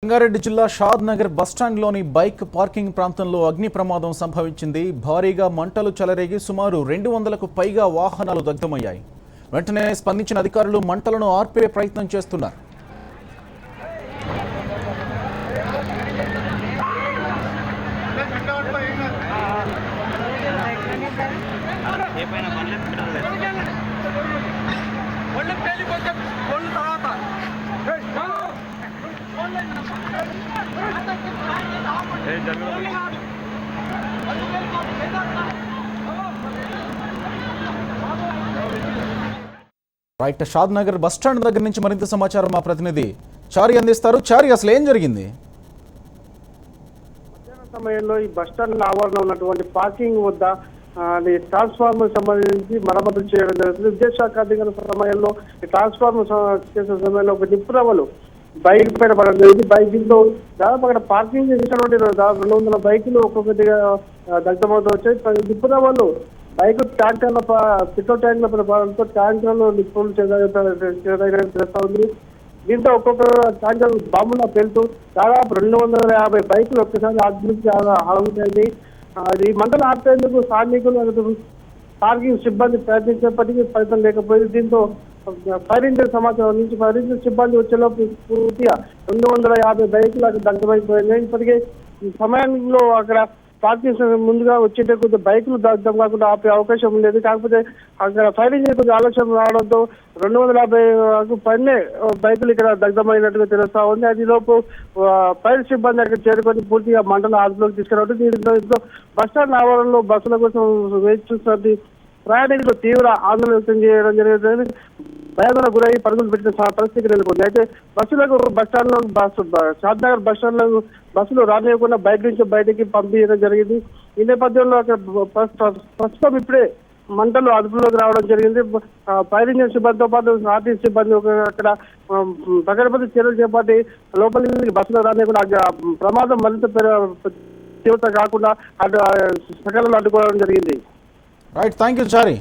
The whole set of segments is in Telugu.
రంగారెడ్డి జిల్లా షాద్ నగర్ బస్టాండ్లోని బైక్ పార్కింగ్ ప్రాంతంలో అగ్ని ప్రమాదం సంభవించింది. భారీగా మంటలు చెలరేగి సుమారు 200కు పైగా వాహనాలు దగ్ధమయ్యాయి. వెంటనే స్పందించిన అధికారులు మంటలను ఆర్పే ప్రయత్నం చేస్తున్నారు. రైట్, షాద్ నగర్ బస్టాండ్ దగ్గర నుంచి మరింత సమాచారం మా ప్రతినిధి చారి అందిస్తారు. చారి, అసలు ఏం జరిగింది? మధ్యాహ్న సమయంలో ఈ బస్టాండ్ ఆవరణలో ఉన్నటువంటి పార్కింగ్ వద్ద ట్రాన్స్ఫార్మర్ సంబంధించి మరమ్మతులు చేయడం జరుగుతుంది. విద్యుత్ శాఖ అధికారుల సమయంలో ఈ ట్రాన్స్ఫార్మర్ చేసే సమయంలో ఒక నిప్పురవ్వలు బైక్ పైన పడడం జరిగింది. బైక్ దీంతో దాదాపు అక్కడ పార్కింగ్ చేసినటువంటి 200 బైకులు ఒక్కొక్కటిగా దగ్ధమవుతూ వచ్చాయి. నిప్పురవ్వలు బైక్ ట్యాంకర్ల పెట్రోల్ ట్యాంకుల పడడంతో ట్యాంకర్లు నిప్పులు చేస్తా ఉంది. దీంతో ఒక్కొక్క ట్యాంకర్ బాంబులా పేలుతూ దాదాపు 250 బైకులు ఒక్కసారి అగ్నికి ఆగుతాయి. ఈ మంటలు ఆపేందుకు స్థానికులు పార్కింగ్ సిబ్బంది ప్రయత్నించేప్పటికీ ఫలితం లేకపోయింది. దీంతో ఫైర్ ఇంజిన్ సమాచారం నుంచి ఫైర్ ఇంజిన్ సిబ్బంది వచ్చేలోపు పూర్తిగా 250 బైకులు అక్కడ దగ్ధమైపోయినాయి. ఇప్పటికే ఈ సమయంలో అక్కడ పార్కింగ్ ముందుగా వచ్చేట కొద్దిగా బైకులు దగ్ధం కాకుండా ఆపే అవకాశం ఉండేది. కాకపోతే అక్కడ ఫైర్ ఇంజిన్ కొద్దిగా ఆలస్యం రావడంతో 250 పైనే బైకులు ఇక్కడ దగ్ధమైనట్టుగా తెలుస్తా ఉంది. అది లోపు ఫైర్ సిబ్బంది అక్కడ చేరుకొని పూర్తిగా మంటలు అదుపులోకి తీసుకురావడం. దీంతో బస్టాండ్ ఆవరణలో బస్సుల కోసం వేచి చూస్తున్నట్టు ప్రయాణికులు తీవ్ర ఆందోళన వ్యక్తం చేయడం జరిగింది. భయాందోళన గురై పరుగులు పెట్టిన పరిస్థితి నెలకొంది. అయితే బస్సులకు బస్టాండ్ లో షాద్ నగర్ బస్టాండ్ లో బస్సులు రానివ్వకుండా బయట నుంచి బయటకి పంపించడం జరిగింది. ఈ నేపథ్యంలో ప్రస్తుతం ఇప్పుడే మంటలు అదుపులోకి రావడం జరిగింది. ఫైర్ ఇంజిన్ సిబ్బందితో పాటు ఆర్టీసీ సిబ్బంది అక్కడ పకడ్బందీ చర్యలు చేపట్టి లోపలికి బస్సులు రానివ్వకుండా ప్రమాదం మరింత తీవ్రత కాకుండా సకలను అడ్డుకోవడం జరిగింది. Right, thank you Chari.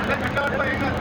Let's go.